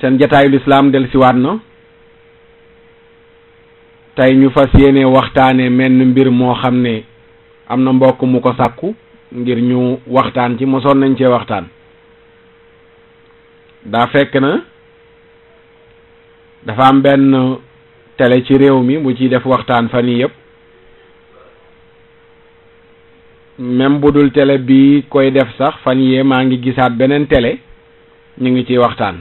seen jataayu lislaam del siwaat na tey ñu fas yéene waxtaane menn mbir moo xam ne am na mbokk mu ko sàkku ngir ñu waxtaan ci mosoon nañ cee waxtaan. daa fekk na dafa am benn télé ci réew mi bu ciy def waxtaan fan yii yëpp même bu dul télé bi koy def sax fan yee maa ngi gisaat beneen télé ñu ngi ciy waxtaan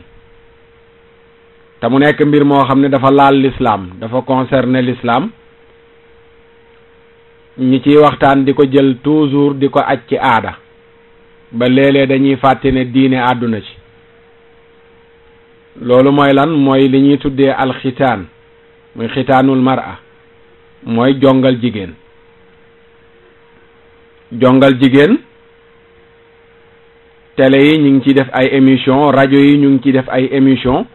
te mu nekk mbir moo xam ne dafa laal l'islam dafa concerner l'islam ñi ciy waxtaan di ko jël toujours di ko aj ci aada ba léeg-léeg dañuy fàtte ne diine àdduna ci. loolu mooy lan mooy li ñuy tuddee alxitaan muy xitaanul mar'a mooy jongal jigéen télé yi ñu ngi ciy def ay émission rajo yi ñu ngi ciy def ay émission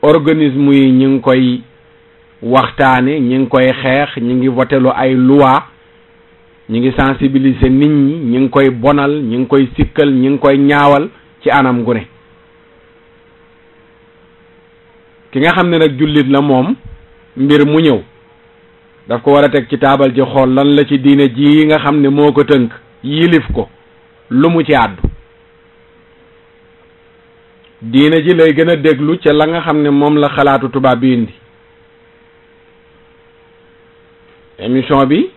organisme yi ñu ngi koy waxtaane ñu ngi koy xeex ñu ngi votelu ay loi ñu ngi sensibiliser nit ñi ñu ngi koy bonal ñu ngi koy sikkal ñu ngi koy ñaawal ci anam gu ne ki nga xam ne nag jullit la moom mbir mu ñëw daf ko war a teg ci taabal ji xool lan la ci diine ji nga xam ne moo ko tënk yilif ko lu mu ci àddu diine ji lay gën a déglu ca la nga xam ne moom la xalaatu tubaab bi indi émission bi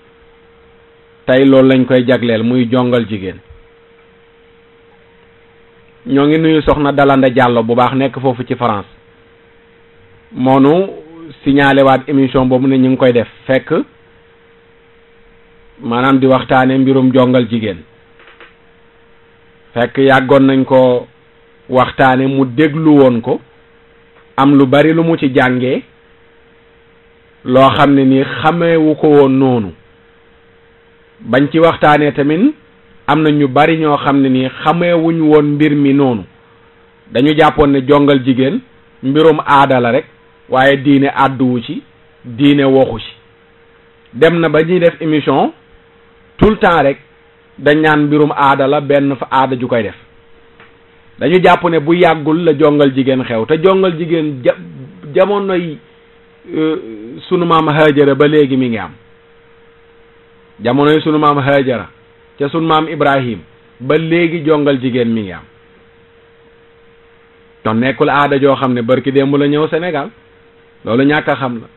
tey loolu lañ koy jagleel muy jongal jigéen ñoo ngi nuyu soxna Dalanda Diallo bu baax nekk foofu ci France moonu signalé waat émission boobu ne ñu ngi koy def fekk maanaam di waxtaane mbirum jongal jigéen fekk yàggoon nañ ko waxtaane mu déglu woon ko am lu bari lu mu ci jàngee loo xam ne ni xameewu ko woon noonu bañ ci waxtaanee tamit am na ñu bari ñoo xam ne ni xameewuñ woon mbir mi noonu dañu jàppoon ne jongal jigéen mbirum aada la rek waaye diine àdduwu ci diine waxu ci dem na ba ñuy def émission tout le temps rek dañ naan mbirum aada la benn fa aada ju koy def dañu jàpp ne bu yàggul la jongal jigéen xew te jongal jigéen jamonoy sunu maam Haajara ba léegi mi ngi am jamonoy sunu maam Haajara ca sunu maam Ibrahim ba léegi jongal jigéen mi ngi am ton nekkul aada joo xam ne barki démb la ñëw Sénégal loolu ñàkk a xam la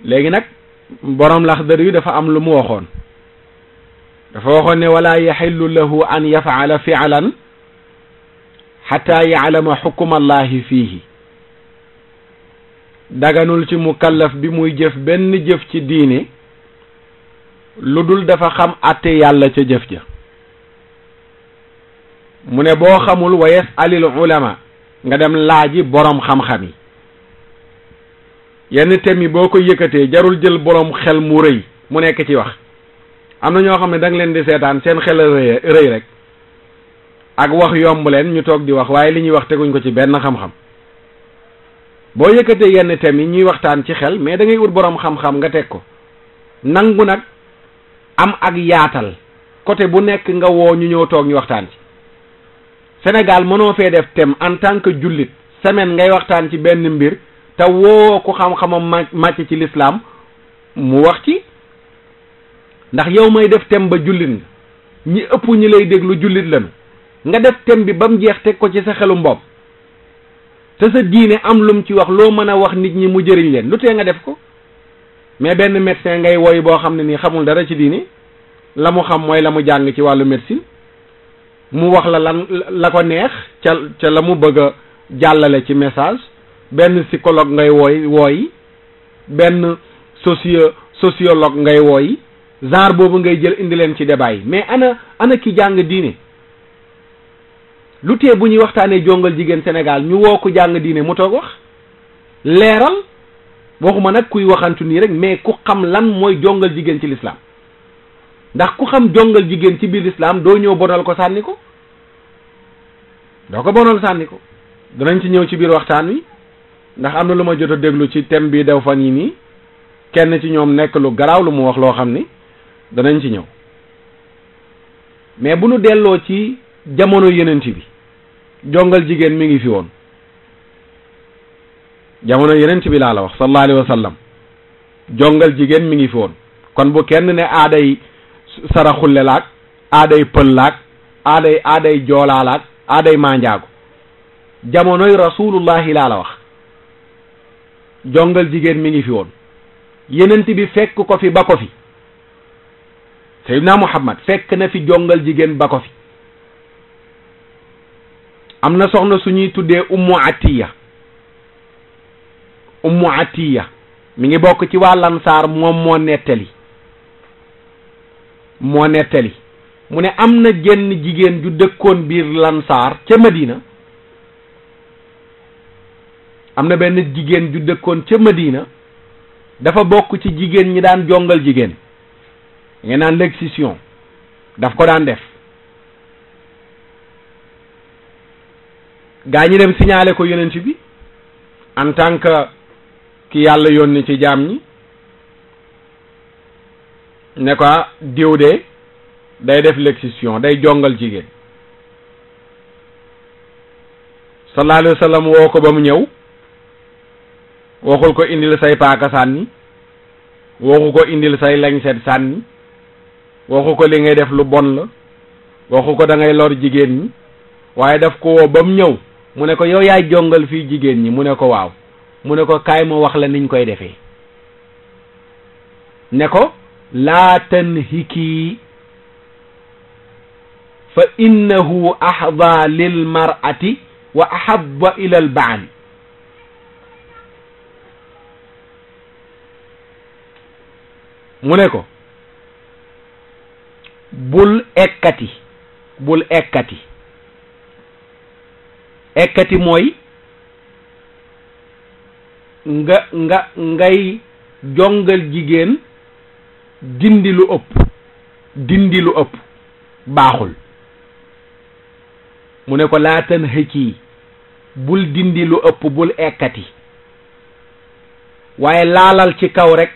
léegi nag borom Laxdari yu dafa am lu mu waxoon dafa waxoon ne wala yaxillu lahu an yafaala fi'lan xataa ya'lama xukuma allahi fiihi daganul ci mukallaf bi muy jëf benn jëf ci diine lu dul dafa xam àtte yàlla ca jëf ja mu ne boo xamul wa yasalil ulama nga dem laaji borom xam-xam yi yenn thèmes yi boo ko yëkkatee jarul jël borom xel mu rëy mu nekk ci wax am na ñoo xam ne da nga leen di seetaan seen xel rëy rek ak wax yomb leen ñu toog di wax waaye li ñuy wax teguñ ko ci benn xam-xam boo yëkkatee yenn thèmes yi ñuy waxtaan ci xel mais da ngay ut borom xam-xam nga teg ko nangu nag am ak yaatal côté bu nekk nga woo ñu ñëw toog ñu waxtaan ci Sénégal mënoo fee def thème en tant que jullit semaine ngay waxtaan ci benn mbir te woo ku xam-xamam màcc ci l'islam mu wax ci ndax yow may def thème ba jullit nga ñi ëpp ñi lay déglu jullit lañu nga def thème bi ba mu jeex teg ko ci sa xelu mbopp te sa diine am lum ci wax loo mën a wax nit ñi mu jëriñ leen lu tee nga def ko mais benn médecin ngay woy boo xam ne nii xamul dara ci diine la mu xam mooy la mu jàng ci wàllu médecine mu wax la lan la ko neex ca la mu bëgg a jàllale ci message benn psychologue ngay wooyi benn sociologue ngay wooyi genre boobu ngay jël indi leen ci débat yi mais ana ki jàng diine lu tee bu ñuy waxtaanee jongal jigéen Sénégal ñu woo ko jàng diine mu toog wax leeral waxuma nag kuy waxantu nii rek mais ku xam lan mooy jongal jigéen ci l'islam ndax ku xam jongal jigéen ci biir l'islam doo ñëw bonal ko sànni ko doo ko bonal sànni ko danañ ci ñëw ci biir waxtaan wi ndax am na lu ma jot a déglu ci thème bi dew fan yi nii kenn ci ñoom nekk lu garaaw lu mu wax loo xam ni danañ ci ñëw mais bu nu delloo ci jamono yenent bi jongal jigéen mi ngi fi woon jamono yeneen ci bi laa la wax sallallahu alayhi wa sallam jongal jigéen mi ngi fi woon kon bu kenn ne aaday saraxulle laak aaday pël laak aaday joolaa laak aaday manjaago jamonoy rasulullahi laa la wax jongal jigéen mi ngi fi woon yenent bi fekk ko fi ba ko fi sayyidina Muhammad fekk na fi jongal jigéen ba ko fi am na soxna suñuy tuddee ummu atiya mi ngi bokk ci waa lansaar moom moo nettali mu ne am na jenn jigéen ju dëkkoon biir lansaar ca Madina am na benn jigéen ju dëkkoon ca Madina dafa bokk ci jigéen ñi daan jongal jigéen ngeen naan l'excision daf ko daan def gaa ñi dem signalé ko yonent bi en tant que ki yàlla yónni ci jaam ñi ne ko diw de day def l'excision day jongal jigéen sallallahu alayhi wa sallam woo ko ba mu ñëw waxul ko indil say paaka sànni waxu ko indil say lañset sànni waxu ko li ngay def lu bon la waxu ko da ngay lor jigéen ñi waaye daf ko woo ba mu ñëw mu ne ko yow yaay jongal fii jigéen ñi mu ne ko waaw mu ne ko kaay ma wax la niñ koy defee ne ko laa tanhiki fa innahu ahda lil mar'ati wa ahabba ila al baal mu ne ko bul ekkati mooy ngay jongal jigéen dindi lu ëpp baaxul mu ne ko laa tanhaki bul dindi lu ëpp bul ekkati waaye laalal ci kaw rek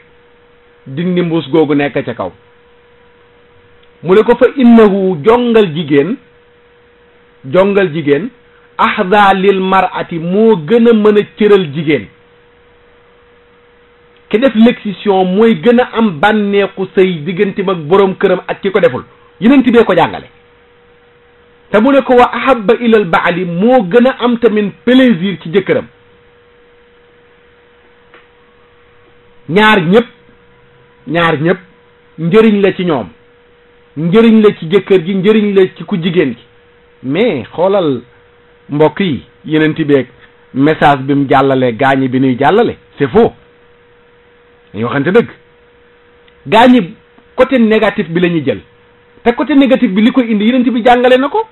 dindi mbuus googu nekk ca kaw mu ne ko fa innahu jongal jigéen ahda lil mar'ati moo gën a mën a cëral jigéen ki def l'excision mooy gën a am bànneexu sëy diggante ak boroom këram ak ki ko deful yenent bee ko jàngale te mu ne ko wa ahabba ilal baali moo gën a am tamit plaisir ci jëkkëram ñaar ñëpp njëriñ la ci ñoom njëriñ la ci jëkkër ji njëriñ la ci ku jigéen gi mais xoolal mbokk yi yenent beeg message bi mu jàllale gaañi bi nuy jàllale c'est faux dañuy waxante dëgg gaañi côté négatif bi la ñuy jël te côté négatif bi li koy indi yenent bi jàngale na ko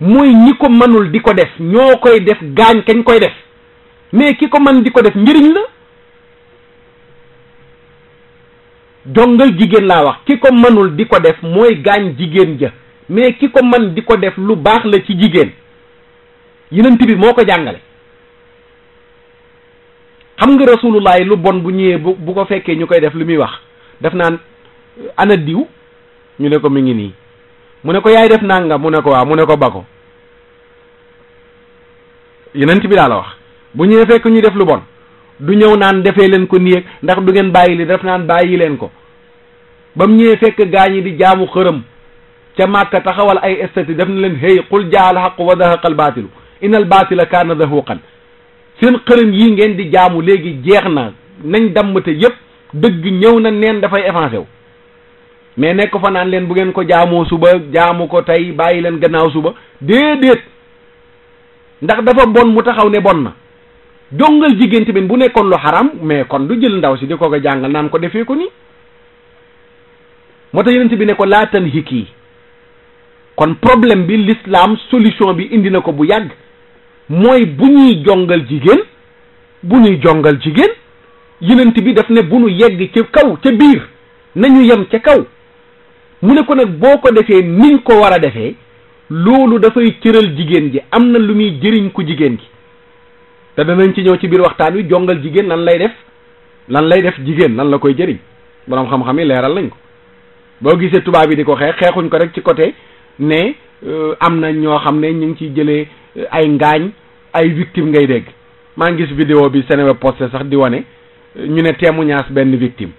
mooy ñi ko mënul di ko def ñoo koy def gaañ kañ koy def mais ki ko mën di ko def njëriñ la jongal jigéen laa wax ki ko mënul di ko def mooy gaañ jigéen ja mais ki ko mën di ko def lu baax la ci jigéen yenent bi moo ko jàngale xam nga rasulullah lu bon bu ñëwee bu ko fekkee ñu koy def lu muy wax def naan ana diw ñu ne ko mi ngi nii mu ne ko yaay def nanga mu ne ko waaw mu ne ko ba ko yenent bi daa la wax bu ñëwee fekk ñu def lu bon du ñëw naan defee leen ko nii ndax du ngeen bàyyi li def naan bàyyi leen ko ba mu ñëwee fekk gaañi di jaamu xërëm ca Màkka taxawal ay stati def na leen hey qul jaa al haqq wa zahaqa al baatilu inna al baatila kaana zahuqan seen xërëm yii ngeen di jaamu léegi jeex na nañ dammate yépp dëgg ñëw na neen dafay avancé wu mais nekk fa naan leen bu ngeen ko jaamoo suba jaamu ko tey bàyyi leen gannaaw suba déedéet ndax dafa bon mu taxaw ne bon na jongal jigéen tamit bu nekkoon lu xaram mais kon du jël ndaw si di ko ko jàngal naan ko defee ko ni moo tax yonent bi ne ko laa tanhiki kon problème bi l'islam solution bi indi na ko bu yàgg mooy bu ñuy jongal jigéen yonent bi daf ne bu ñu yegg ca kaw ca biir nañu yem ca kaw mu ne ko nag boo ko defee niñ ko war a defee loolu dafay cëral jigéen ji am na lu muy jëriñ ku jigéen gi te danañ ci ñëw ci biir waxtaan wi jongal jigéen lan lay def jigéen lan la koy jëriñ boroom xam-xam yi leeral nañ ko boo gisee tubaab yi di ko xeexuñ ko rek ci côté ne am na ñoo xam ne ñu ngi ciy jëlee ay ngaañ ay victime ngay dégg maa ngi gis vidéo bi Seneweb posté sax di wane ñu ne témoignage benn victime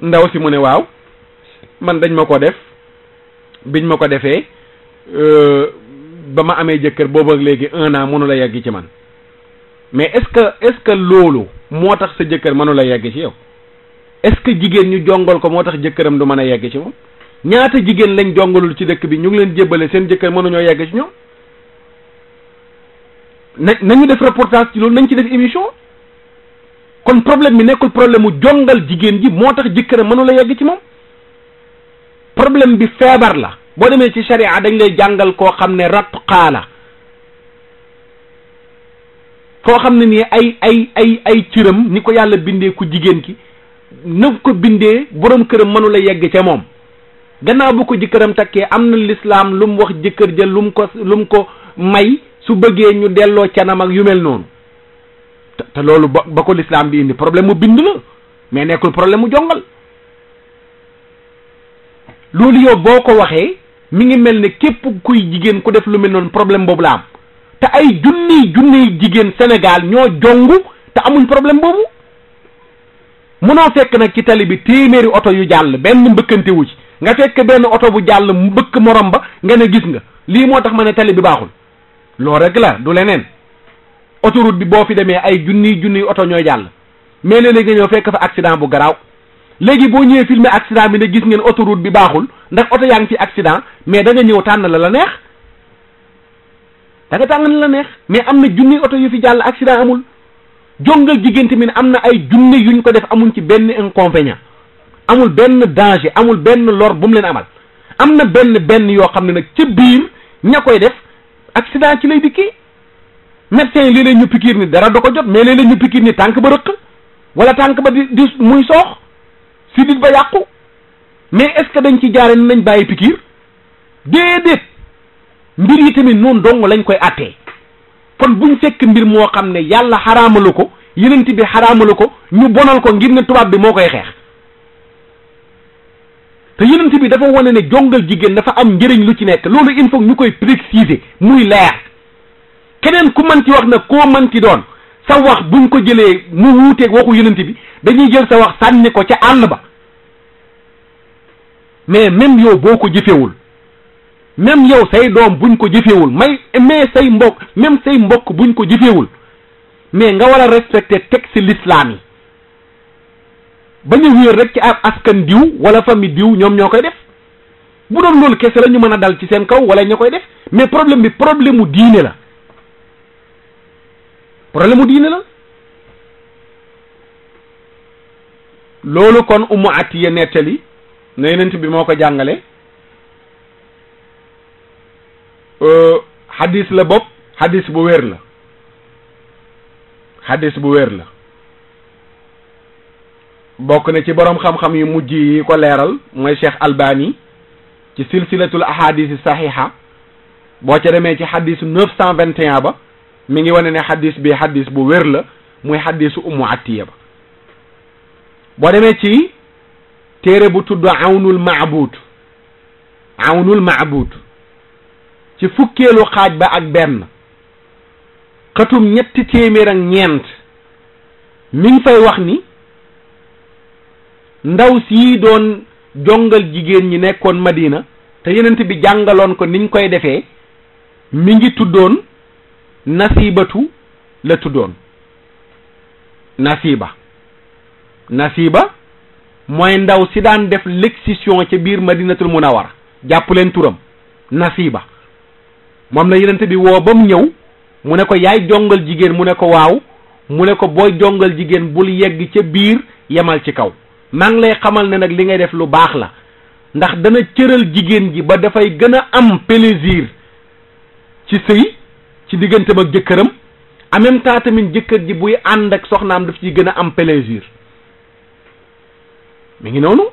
ndaw si mu ne waaw man dañ ma ko def biñ ma ko defee ba ma amee jëkkër boobu ak léegi 1 an mënu la yegg ci man mais est-ce que loolu moo tax sa jëkkër mënu la yegg ci yow est-ce que jigéen ñu jongal ko moo tax jëkkëram du mën a yegg ci moom ñaata jigéen lañ jongalul ci dëkk bi ñu ngi leen jébbale seen jëkkër mënuñoo yegg ci ñoom nañu def reportage ci loolu nañ ci def émission kon problème bi nekkul problème mu jongal jigéen ji moo tax jëkkëram mënu la yegg ci moom problème bi feebar la boo demee ci sharia dañ lay jàngal koo xam ne ratqaa la koo xam ne nii ay cëram ni ko yàlla bindee ku jigéen ki na ko bindee borom këram mënu la yegg ca moom gannaaw bu ko jëkkëram takkee am na lislaam lu mu wax jëkkër ja lu mu ko may su bëggee ñu delloo canam ak yu mel noonu te loolu ba ko lislaam bi indi problème mu bind la mais nekkul problème mu jongal loolu yow boo ko waxee mi ngi mel ne képp kuy jigéen ku def lu mel noonu problème boobu la am te ay junniy jigéen Sénégal ñoo jongu te amuñ problème boobu munoo fekk nag ci tali bi téeméeri oto yu jàll benn mbëkkante wu ci nga fekk benn oto bu jàll mu mbëkk morom ba nga ne gis nga lii moo tax ma ne tali bi baaxul loolu rek la du leneen autoroute bi boo fi demee ay junniy oto ñooy jàll mais léeg-léeg nga ñëw fekk fa accident bu garaaw léegi boo ñëwee filmer accident bi ne gis ngeen autoroute bi baaxul ndax oto yaa ngi ci accident mais da nga ñëw tànn la neex da nga tànn la neex mais am na junniy oto yu fi jàll accident amul jongal jigéen tamit am na ay junni yuñ ko def amuñ ci benn inconvénient amul benn danger amul benn lor bu mu leen amal am na benn yoo xam ne nag ca biir ña koy def accident ci lay dikki médecin yi léeg-léeg ñu pikiir ni dara do ko jot mais léeg-léeg ñu pikiir ni tànk ba rëq wala tànk ba di muy soox sidit ba yàqu mais est-ce que dañ ci jaare ni nañ bàyyi pikiir déedéet mbir yi tamit noonu dong lañ koy attee kon buñ fekk mbir moo xam ne yàlla xaraamalu ko yenent bi xaraamalu ko ñu bonal ko ngir ne tubaab bi moo koy xeex te yenent bi dafa wane ne jongal jigéen dafa am njëriñ lu ci nekk loolu il faut ñu koy préciser muy leer keneen ku mën ci wax nag koo mën ci doon sa wax buñ ko jëlee mu wuuteeg waxu yenent bi dañuy jël sa wax sànni ko ca àll ba mais même yow boo ko jëfewul même yow say doom buñ ko jëfewul mais say mbokk buñ ko jëfewul mais nga war a respecter texte l'islam yi bañ a wéer rek ci askan diw wala famille diw ñoom ñoo koy def bu doon loolu kese la ñu mën a dal ci seen kaw wala ña koy def mais problème bi problème mu diine la loolu kon Ummu Atiya nettali na Yonent bi moo ko jàngale xadis la bopp xadis bu wér la bokk na ci boroom xam-xam yu mujj yi ko leeral mooy Cheikh Albani ci silsilatul ahadisi saxiixa boo ca demee ci xadis 921 ba mi ngi wane ne xadis bi xadis bu wér la muy xadisu Ummu Atiya ba boo demee ci téere bu tudd awnul maabud ci fukkeelu xaaj ba ak benn xatum 300 mi ngi fay wax ni ndaw sii doon jongal jigéen ñi nekkoon Madina te yenent bi jàngaloon ko niñ koy defee mi ngi tuddoon Nasibatu la tuddoon Nasiba mooy ndaw si daan def l'excision ca biir Madinatul Munawwara jàpp leen turam Nasiba moom la yenent bi woo ba mu ñëw mu ne ko yaay jongal jigéen mu ne ko waaw mu ne ko booy jongal jigéen bul yegg ca biir yemal ci kaw maa ngi lay xamal ne nag li ngay def lu baax la ndax dana cëral jigéen ji ba dafay gën a am plaisir ci sëy ci digganteem ak jëkkëram en même temps tamit jëkkër ji buy ànd ak soxnaam daf ci gën a am plaisir mi ngi noonu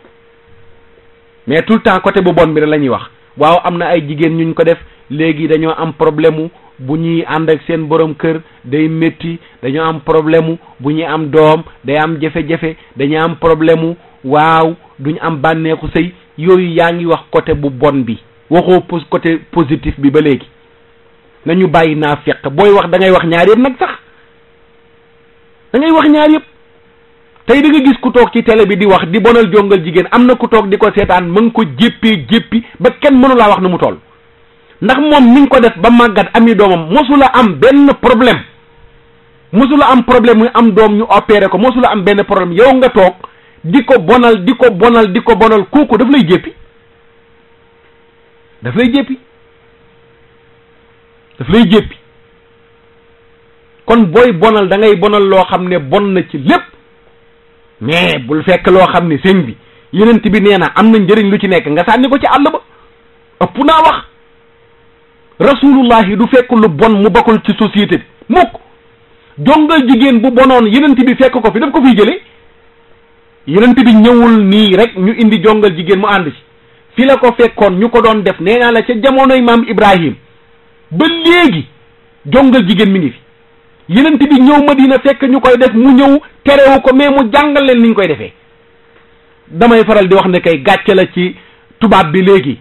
mais tout le temps côté bu bon bi la ñuy wax waaw am na ay jigéen ñuñ ko def léegi dañoo am problème bu ñuy ànd ak seen borom kër day métti dañoo am problème bu ñuy am doom day am jafe-jafe dañu am problème waaw duñ am bànneexu sëy yooyu yaa ngi wax côté bu bon bi waxoo côté positif bi ba léegi. nañu bàyyi naafeq booy wax da ngay wax ñaar yëpp nag sax da ngay wax ñaar yëpp. tey da nga gis ku toog ci télé bi di wax di bonal jongal jigéen am na ku toog di ko seetaan ma ngi ko jéppi ba kenn mënu laa wax nu mu toll ndax moom mi ngi ko def ba màggat ami doomam mosula am benn problème mosula am problème muy am doom ñu opéré ko mosula am benn problème yow nga toog di ko bonal di ko bonal kooku daf lay jéppi daf lay jéppi kon booy bonal da ngay bonal loo xam ne bon na ci lépp mais bul fekk loo xam ne sëñ bi yonent bi nee na am na njëriñ lu ci nekk nga sànni ko ci àll ba ëpp naa wax rasulullahi du fekk lu bon mu bokkul ci société bi mukk jongal jigéen bu bonoon yonent bi fekk ko fi daf ko fiy jëlee yonent bi ñëwul nii rek ñu indi jongal jigéen mu ànd ci fi la ko fekkoon ñu ko doon def nee naa la ca jamonoy maam Ibrahim ba léegi jongal jigéen mi ngi fi yenent bi ñëw Madina fekk ñu koy def mu ñëw terewu ko mais mu jàngal leen ni ñu koy defee damay faral di wax ne kay gàcce la ci tubaab bi léegi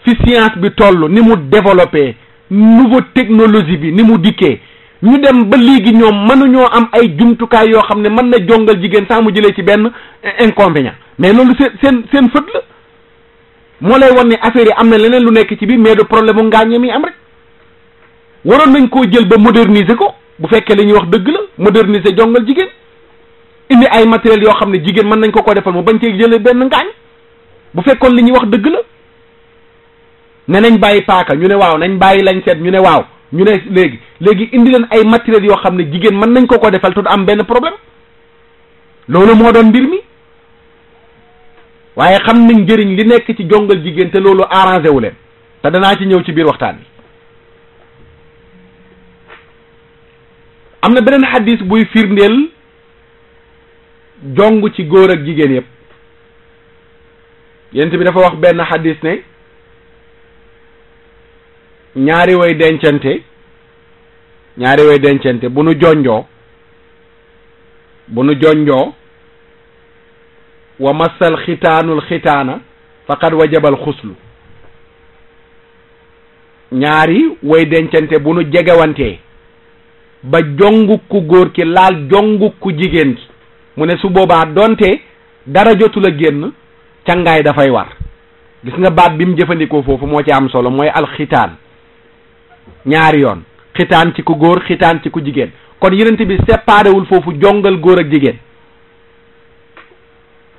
fi science bi toll ni mu développé nouveau technologie bi ni mu dikkee ñu dem ba léegi ñoom mënuñoo am ay jumtukaay yoo xam ne mën na jongal jigéen saa mu jëlee ci benn inconvénient mais loolu seen fët la moo lay wan ne affaire yi am na leneen lu nekk ci biir mais du problème mu ngaañe mi am rek waroon nañ koo jël ba moderniser ko bu fekkee li ñuy wax dëgg la moderniser jongal jigéen indi ay matériel yoo xam ne jigéen mën nañ ko defal mu bañ cee jëlee benn ngaañ bu fekkoon li ñuy wax dëgg la ne nañ bàyyi paaka ñu ne waaw nañ bàyyi lañ seet ñu ne waaw ñu ne léegi indi leen ay matériel yoo xam ne jigéen mën nañ ko defal te du am benn problème loolu moo doon mbir mi waaye xam nañ njëriñ li nekk ci jongal jigéen te loolu arrangé wu leen te danaa ci ñëw ci biir waxtaan bi am na beneen xadis buy firndeel jong ci góor ak jigéen yëpp yent bi dafa wax benn xadis ne ñaari way dencante bu nu jonjoo wa massal xitaanul xitaana faqad wajabal xuslu ñaari way dencante bu nu jegewantee ba jongu ku góor ki laal jongu ku jigéen ki mu ne su boobaa donte dara jotul a génn cangaay dafay war gis nga baat bi mu jëfandikoo foofu moo ci am solo mooy alxitaan ñaari yoon xitaan ci ku góor xitaan ci ku jigéen kon yonent bi séparé wul foofu jongal góor ak jigéen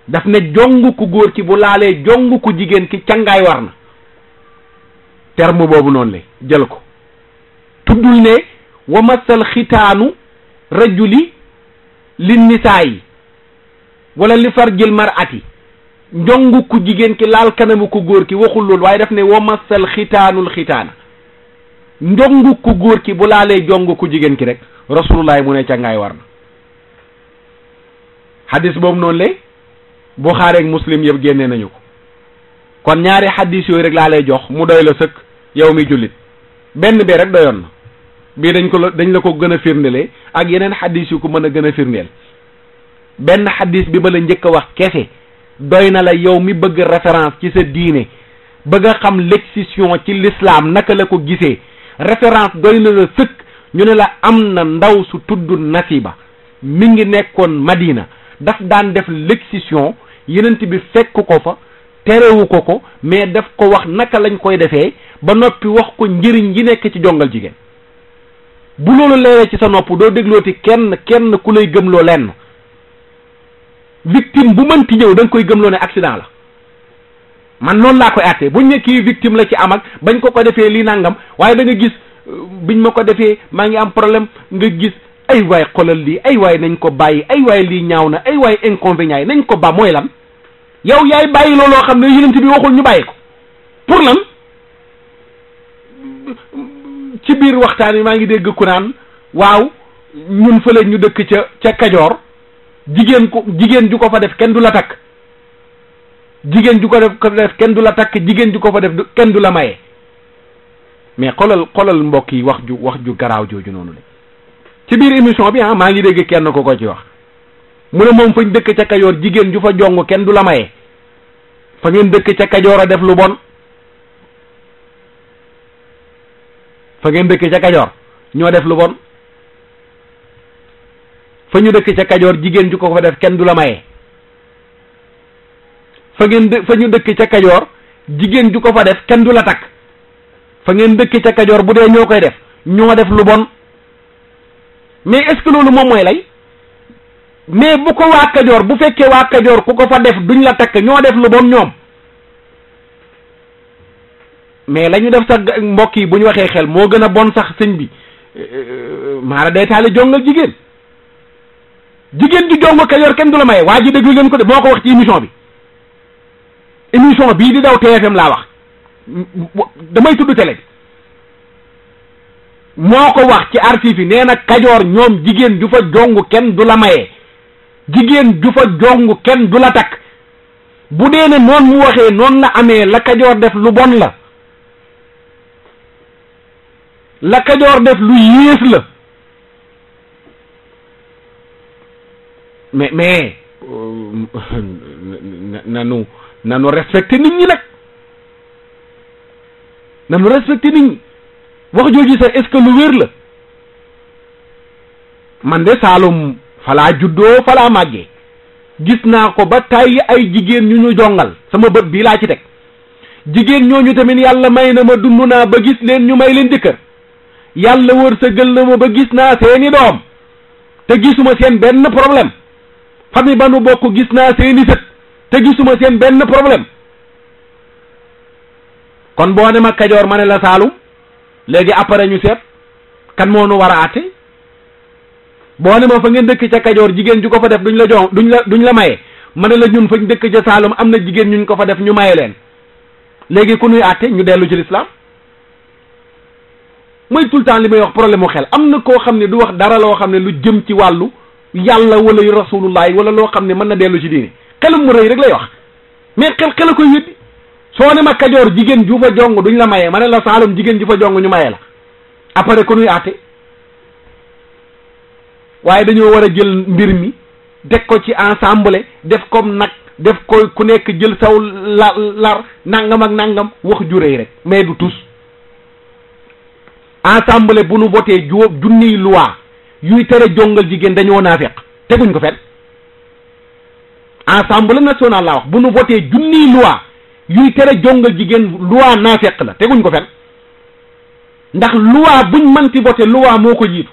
daf ne jongu ku góor ki bu laalee jongu ku jigéen ki cangaay war na terme boobu noonu la jël ko tuddul ne wa masal xitaanu rajuli li nisaayi wala li farjil mar'ati njongu ku jigéen ki laal kanamu ku góor ki waxul loolu waaye daf ne wa masal xitaanul xitaana njongu ku góor ki bu laalee jongu ku jigéen ki rek rasulullah mu ne cangaay war na xadis boobu noonu la Buxaari ak Muslim yëpp génnee nañu ko kon ñaari xadis yooyu rek laa lay jox mu doy la sëkk yow mi jullit benn bee rek doyoon na bii dañ la ko gën a firndele ak yeneen xadis yu ko mën a gën a firndeel benn xadis bi ba la njëkk a wax kese doy na la yow mi bëgg référence ci sa diine bëgg a xam l'excision ci l'islam naka la ko gisee référence doy na la sëkk ñu ne la am na ndaw su tudd Nasiba mi ngi nekkoon Madina daf daan def l'excision yenent bi fekk ko fa terewu ko mais daf ko wax naka lañ koy defee ba noppi wax ko njëriñ yi nekk ci jongal jigéen bu loolu leeree ci sa nopp doo déglooti kenn ku lay gëmloo lenn victime bu mënti ñëw da nga koy gëmloo ne accident la man noonu laa koy àttee buñ ne kii victime la ci am ak bañ ko defee lii nangam waaye da nga gis biñ ma ko defee maa ngi am problème nga gis ay waay xolal lii ay waay nañ ko bàyyi ay waay lii ñaaw na ay waay inconvénients yi nañ ko ba mooy lan yow yaay bàyyi looloo xam ne yonent bi waxul ñu bàyyi ko pour lan ci biir waxtaan wi maa ngi dégg ku naan waaw ñun fële ñu dëkk ca Kajoor jigéen ju ko fa def kenn du la takk jigéen ju ko def kenn du la takk jigéen ju ko fa def kenn du la maye mais xolal mbokk yi wax ju garaaw jooju noonu la ci biir émission bi maa ngi dégg kenn ko ci wax mu ne moom fañ dëkk ca Kajoor jigéen ju fa jong kenn du la maye fa ngeen dëkk ca Kajoor a def lu bon fa ngeen dëkk ca Kajoor ñoo def lu bon fa ñu dëkk ca Kajoor jigéen ju ko fa def kenn du la maye fa ñu dëkk ca Kajoor jigéen ju ko fa def kenn du la takk fa ngeen dëkk ca Kajoor bu dee ñoo koy def ñoo def lu bon mais est-ce que loolu moom mooy lay mais bu ko waa Kajoor bu fekkee waa Kajoor ku ko fa def duñ la takk ñoo def lu bon ñoom mais la ñu def sax mbokk yi bu ñu waxee xel moo gën a bon sax sëñ bi maara day taali jongal jigéen ju jongo Kajoor kenn du la maye waa ji déglu leen ko de moo ko wax ci émission bii di daw TFM laa wax damay tudd télé bi moo ko wax ci archive yi nee na Kajoor ñoom jigéen ju fa jongu kenn du la maye jigéen ju fa jongu kenn du la takk bu dee ne noonu mu waxee noonu la amee la Kajoor def lu bon la Kajoor def lu yées la mais nanu respecté nit ñi nag nanu respecté nit ñi wax jooju sax est-ce que lu wér la man de Saalum falaa juddoo falaa màggee gis naa ko ba tàyyi ay jigéen ñu jongal sama bët bii laa ci teg jigéen ñooñu tamit yàlla may na ma dund naa ba gis leen ñu may leen jëkkër yàlla wërsëgal na ma ba gis naa seeni doom te gisuma seen benn problème famille ba nu bokk gis naa seeni sët te gisuma seen benn problème kon boo ne ma Kajoor ma ne la Saalum léegi après ñu seet kan moo nu war a àtte boo ne ma fa ngeen dëkk ca Kajoor jigéen ju ko fa def duñ la maye ma ne la ñun fañ dëkk ca Saalum am na jigéen ñuñ ko fa def ñu maye leen léegi ku nuy àtte ñu dellu ci lislaam mooy tout le temps li may wax problème mu xel am na koo xam ne du wax dara loo xam ne lu jëm ci wàllu yàlla wala yu rasulullah wala loo xam ne mën na dellu ci diine xelam mu rëy rek lay wax mais xel a koy weddi soo ne ma Kajoor jigéen ju fa jong duñ la maye ma ne la Saalum jigéen ju fa jong ñu maye la après ku nuy àtte waaye dañoo war a jël mbir mi def ko ci ensemble def comme nag def ko ku nekk jël saw lar nangam ak nangam wax ju rëy rek mais du tus ensemble bu nu voté junniy loi yuy tere jongal jigéen dañoo naafeq teguñ ko fenn Assemblée nationale laa wax bu nu voté junniy loi yuy tere jongal jigéen loi naafeq la teguñ ko fenn ndax loi buñ mënti voté loi moo ko jiitu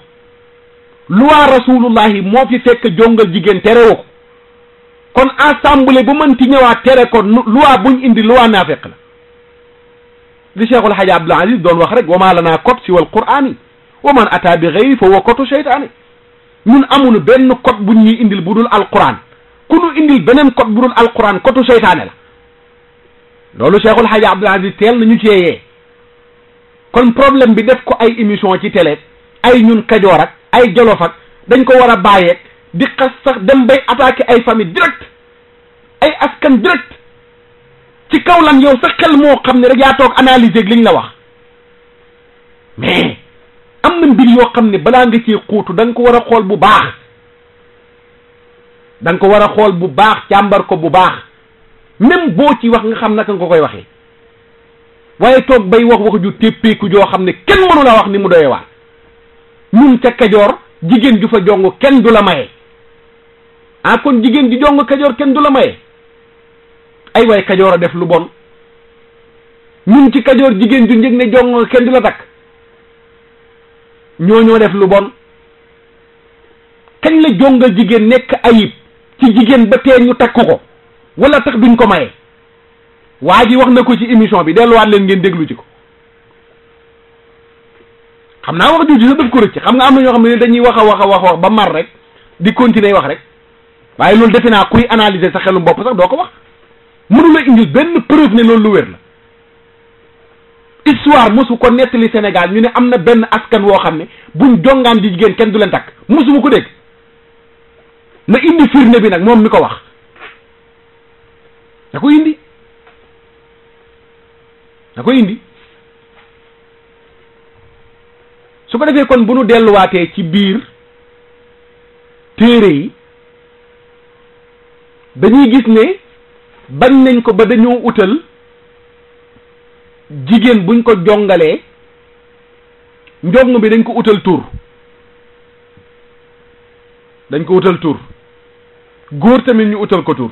loi rasulullahi moo fi fekk jongal jigéen terewu ko kon assemblée bu mënti ñëwaat tere ko loi buñ indi loi naafeq la li Cheikhul Hadji Abdoul Aziz doon wax rek wa maa lanaa code siwal qur'aani wa man ataa bi ghayri fa huwa code seytaane ñun amuñu benn code buñ ñuy indil bu dul alquran ku ñu indil beneen code bu dul alquran code seytaane la loolu Cheikhul Hadji Abdoul Aziz teel nañu ci yee kon problème bi def ko ay émission ci télé ay ñun Kajoor ak ay Jolof ak dañ ko war a bàyyeeg di xas sax dem bay attaquer ay famille direct ay askan direct ci kaw lan yow sa xel moo xam ne rek yaa toog analyser ak liñ la wax mais am na mbir yoo xam ne balaa nga cee xuutu da nga ko war a xool bu baax da nga ko war a xool bu baax càmbar ko bu baax même boo ci wax nga xam naka nga koy waxee waaye toog bay wax ju téppeeku joo xam ne kenn mënu la wax ni mu doyee waar ñun ca Kajoor jigéen ju fa jong kenn du la maye ah kon jigéen ju jong Kajoor kenn du la maye ay waay Kajoor a def lu bon ñun ci Kajoor jigéen ju njëg ne jong kenn du la takk ñoo def lu bon kañ la jongal jigéen nekk ayib ci jigéen ba tee ñu takk ko wala tax duñ ko maye waa ji wax na ko ci émission bi delluwaat leen ngeen déglu ci ko xam naa wax jooju sa def ko rëcc xam nga am na ñoo xam ne dañuy wax ba mar rek di continuer wax rek waaye loolu defe naa kuy analyser sa xelum bopp sax doo ko wax mënu la indil benn preuve ne loolu lu wér la histoire mosu ko nettali Sénégal ñu ne am na benn askan woo xam ne buñ jongaan di jigéen kenn du leen takk mosuma ko dégg na indi firnde bi nag moom mi ko wax na ko indi su ko defee kon bu nu delluwaatee ci biir téere yi dañuy gis ne bañ nañ ko ba dañoo utal jigéen buñ ko jongalee njong bi dañ ko utal tur góor tamit ñu utal ko tur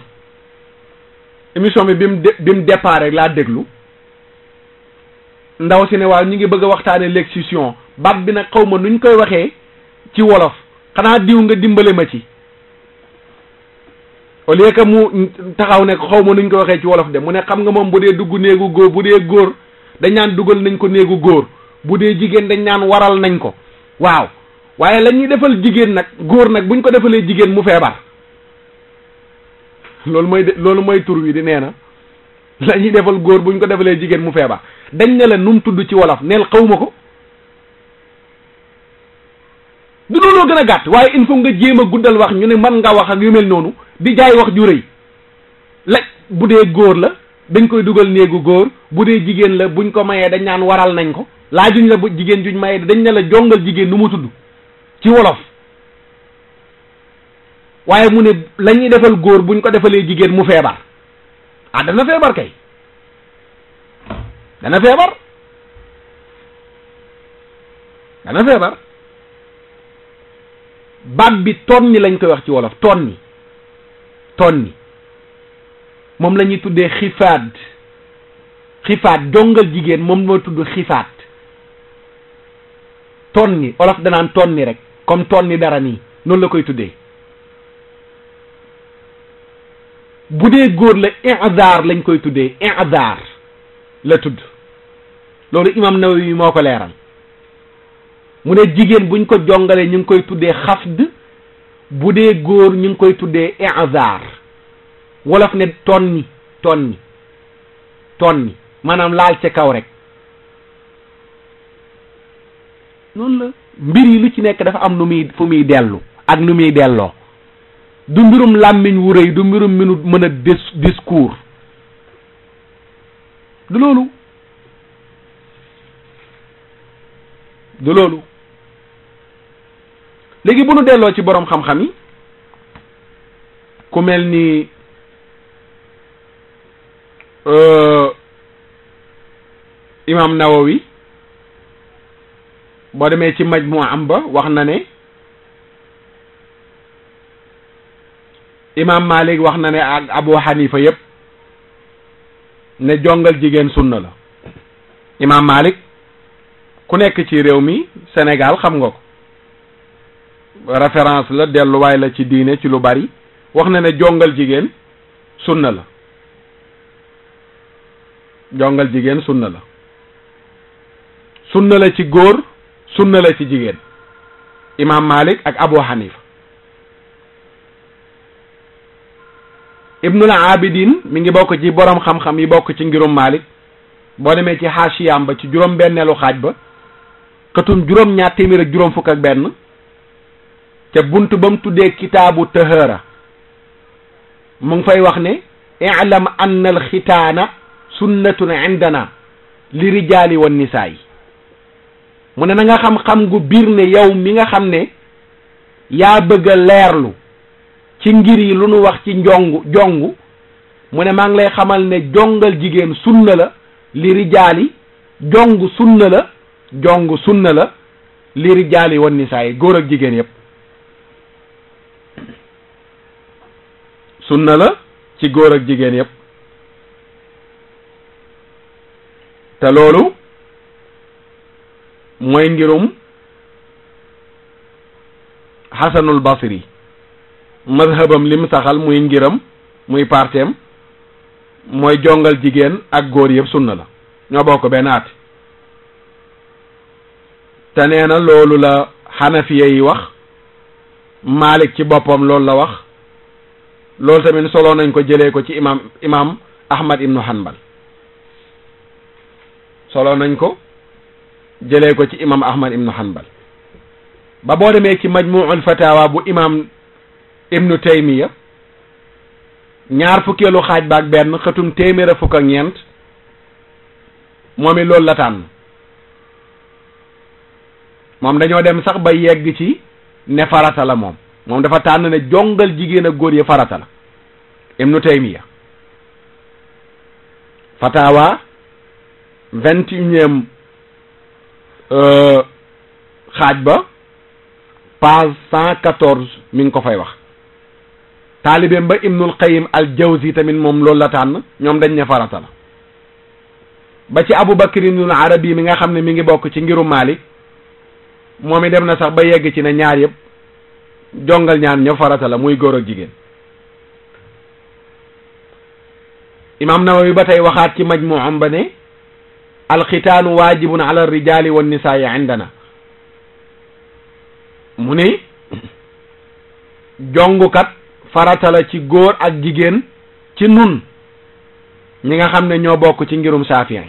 émission bi bi mu départ rek laa déglu ndaw si ne waaw ñu ngi bëgg a waxtaane l'excision baat bi nag xaw ma nuñ koy waxee ci wolof xanaa diw nga dimbale ma ci au lieu que mu taxaw ne xaw ma nuñ koy waxee ci wolof de mu ne xam nga moom bu dee dugg néegu góor bu dee góor dañ naan dugal nañ ko néegu góor bu dee jigéen dañ naan waral nañ ko waaw waaye la ñuy defal jigéen nag góor nag buñ ko defalee jigéen mu feebar loolu mooy tur wi di nee na la ñuy defal góor buñ ko defalee jigéen mu feebar dañ ne la nu mu tudd ci wolof neel xawma ko du looloo gën a gàtt waaye il faut nga jéem a guddal wax ñu ne man nga wax ak yu mel noonu di jaay wax ju rëy la bu dee góor la dañ koy dugal néegu góor bu dee jigéen la buñ ko mayee dañ naan waral nañ ko laajuñ la bu jigéen juñ mayee dañ ne la jongal jigéen nu mu tudd ci wolof waaye mu ne la ñuy defal góor buñ ko defalee jigéen mu feebar ah dana feebar kay dana feebar baat bi tonni lañ koy wax ci wolof tonni moom la ñuy tuddee xifaat jongal jigéen moom moo tudd xifaat tonni wolof danaan tonni rek comme tonni dara nii noonu la koy tuddee bu dee góor la i'zaar lañ koy tuddee i'zaar la tudd loolu imam Nawawi moo ko leeral mu ne jigéen buñ ko jongalee ñu ngi koy tuddee xafd bu dee góor ñu ngi koy tuddee i'zaar wolof ne tonni maanaam laal ca kaw rek noonu la mbir yi lu ci nekk dafa am fu muy dellu ak nu muy delloo du mbirum làmmiñ wu rëy du mbirum mën a discours du loolu léegi bu nu delloo ci boroom xam-xam yi ku mel ni imam Nawawi boo demee ci majmu am ba wax na ne imam Malik wax na ne ak Abu Hanifa yépp ne jongal jigéen sunna la imam Malik ku nekk ci réew mi Sénégal xam nga ko référence la delluwaay la ci diine ci lu bari wax na ne jongal jigéen sunna la sunna la ci góor sunna la ci jigéen imam Malik ak Abu Hanifa Ibnul Abidin mi ngi bokk ci borom xam-xam yi bokk ci ngirum Malik boo demee ci xaasiyam ba ci juróom benneelu xaaj ba xëtum juróom ñaar téeméer ak juróom fukk ak benn ca bunt ba mu tuddee kitaabu tahara mu ngi fay wax ne i'lam anna al xitaana sunnatun indana li rijaali wan nisaa yi mu ne na nga xam-xam gu biir ne yow mi nga xam ne yaa bëgg a leerlu ci ngir yi lu nu wax ci jongu mu ne maa ngi lay xamal ne jongal jigéen sunna la li rijaali jongu sunna la li rijaali wan nisaa yi góor ak jigéen yépp sunna la ci góor ak jigéen yépp te loolu mooy ngirum Hasanul Basri mazhabam lim saxal muy ngiram muy parteem mooy jongal jigéen ak góor yëpp sunna la ñoo bokk benn at te nee na loolu la xanafiya yi wax Malik ci boppam loolu la wax loolu tamit solo nañ ko jëlee ko ci imam Ahmad ibnu Hanbal solo nañ ko jëlee ko ci imam Ahmad ibnu Hanbal ba boo demee ci majmuul fatawa bu imam ibnu Taymiya ñaar fukkeelu xaaj baak benn xëtum téeméer a fukk ak ñeent moom it loolu la tànn moom dañoo dem sax ba yegg ci ne farata la moom dafa tànn ne jongal jigéen ak góor yi farata la ibnu Taymiya fatawa 21e xaaj ba page 114 mi ngi ko fay wax. taalibeem ba Ibnul Qayyim al Jawzi tamit moom loolu la tànn, ñoom dañ ne farata la. ba ci Abu Bakr ibnul Arabi mi nga xam ne mi ngi bokk ci ngiru Maalik moom i dem na sax ba yegg ci ne ñaar yëpp jongal ñaar ñëpp farata la, muy góor ak jigéen. Imam Nawawi ba tey waxaat ci majmuam ba ne alxitaanu waajibun ala rijali wa nisaa'i indana, mu ni jongukat farata la ci góor ak jigéen ci nun ñi nga xam ne ñoo bokk ci ngirum Saafi'i.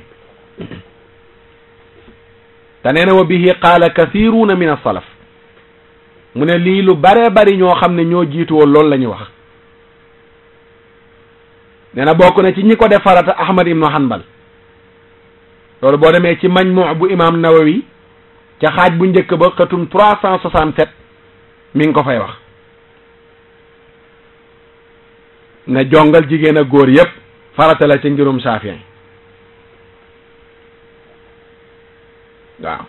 te nee na wa bihi qaala kathiruuna min as-salaf, mu ne lii lu bare bari ñoo xam ne ñoo jiitu woon loolu la ñuy wax. nee na bokk na ci ñi ko def farata Ahmad ibnu Hanbal, loolu boo demee ci majmu' bu imam Nawawi ca xaaj bu njëkk ba xëtum 367 mi ngi ko fay wax ne jongal jigéen ak góor yépp farata la ci ngirum Saafi'i. waaw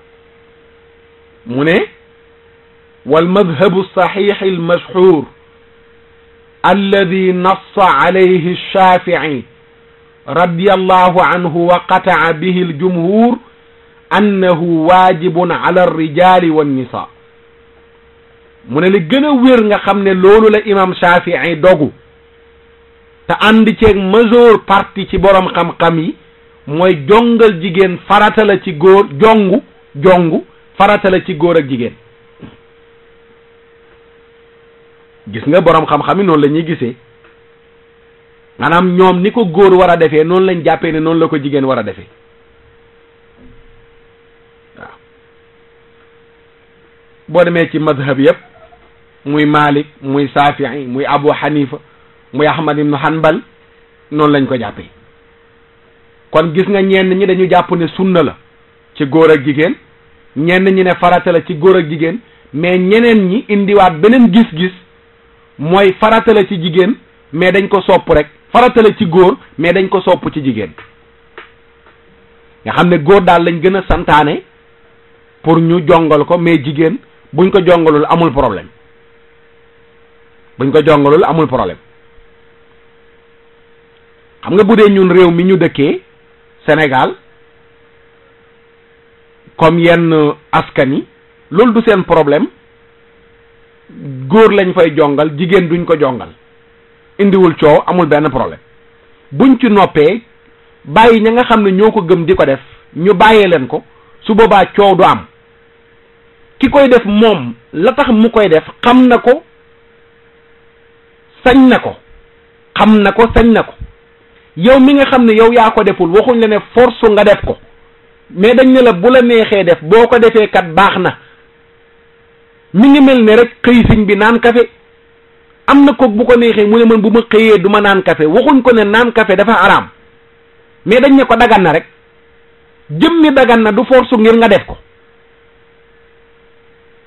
mu ne wal madhabu saxiix al mashhuur alladi nassa alayhi Shaafi'i radiyallahu anhu wa qata'a bihi al jumhuur annahu waajibun ala ar-rijaali wan nisaa. mu ne li gën a wér nga xam ne loolu la imam Shaafi'i dogu te ànd ceeg majeure partie ci borom xam-xam yi mooy jongal jigéen farata la ci góor, jongu farata la ci góor ak jigéen. gis nga borom xam-xam yi noonu la ñuy gisee, maanaam ñoom ni ko góor war a defee noonu lañ jàppee ne noonu la ko jigéen war a defee. waaw boo demee ci madhab yëpp muy Malik muy Saafi'i muy Abu Hanifa muy Ahmad ibnu Hanbal noonu lañ ko jàppee. kon gis nga ñenn ñi dañu jàpp ne sunna la ci góor ak jigéen, ñenn ñi ne farata la ci góor ak jigéen, mais ñeneen ñi indiwaat beneen gis-gis mooy farata la ci jigéen mais dañ ko sopp rek, farata la ci góor mais dañ ko sopp ci jigéen. nga xam ne góor daal lañ gën a santaane pour ñu jongal ko, mais jigéen buñ ko jongalul amul problème, buñ ko jongalul amul problème. xam nga bu dee ñun réew mi ñu dëkkee Sénégal comme yenn askan yi loolu du seen problème, góor lañ fay jongal jigéen duñ ko jongal, indiwul coow, amul benn problème. buñ ci noppee bàyyi ña nga xam ne ñoo ko gëm di ko def ñu bàyyee leen ko, su boobaa coow du am. ki koy def moom la tax mu koy def xam na ko, sañ na ko, xam na ko, sañ na ko. yow mi nga xam ne yow yaa ko deful waxuñ la ne force nga def ko, mais dañ ne la bu la neexee def, boo ko defee kat baax na. mi ngi mel ne rek xëy siñ bi naan café, am na ko bu ko neexee mu ne man bu ma xëyee du ma naan café, waxuñ ko ne naan café dafa araam, mais dañ ne ko dagan na rek. jëmmi dagan na du force ngir nga def ko,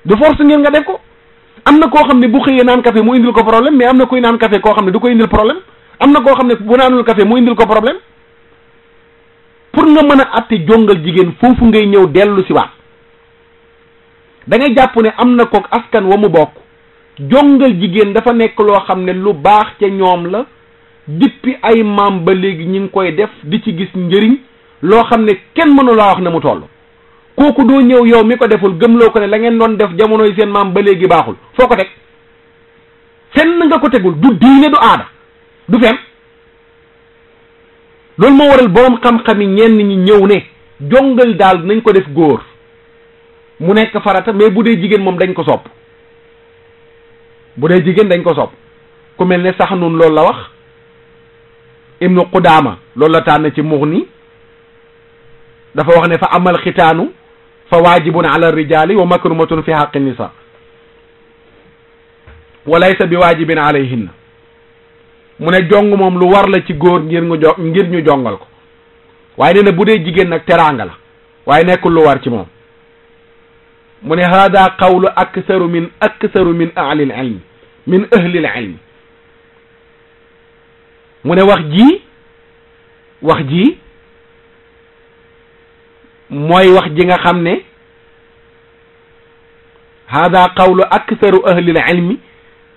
du force ngir nga def ko. am na koo xam ne bu xëyee naan café mu indil ko problème, mais am na kuy naan café koo xam ne du ko indil problème. am na koo xam ne bu naanul café mu indil ko problème. pour nga mën a atte jongal jigéen foofu ngay ñëw dellu si waat, da ngay jàpp ne am na kook askan wa mu bokk jongal jigéen dafa nekk loo xam ne lu baax ca ñoom la, depuis ay maam ba léegi ñi ngi koy def di ci gis njëriñ loo xam ne kenn mënu laa wax ne mu toll. kooku doo ñëw yow mi ko deful gëmloo ko ne la ngeen doon def jamonoy seen maam ba léegi baaxul. foo ko teg? fenn nga ko tegul, du diine du aada du fen. loolu moo waral borom xam-xam yi ñenn ñi ñëw ne jongal daal nañ ko def góor mu nekk farata, mais bu dee jigéen moom dañ ko sopp. bu dee jigéen dañ ko sopp. ku mel ne sax nun loolu la wax. Ibnu Qudaama loolu la tànn ci Mughni, dafa wax ne fa amal xitaanu fa waajibun ala rijaali wa makrumatun fi haqqi nisa wa laysa bi waajibin alayhinna. mu ne jong moom lu war la ci góor ngir ñu jongal ko, waaye nee na bu dee jigéen nag teraanga la, waaye nekkul lu war ci moom. mu ne hada qawlu aktharu min ahli ilmi min ahli ilmi. mu ne wax ji mooy wax ji nga xam ne hada qawlu aktharu ahli al ilmi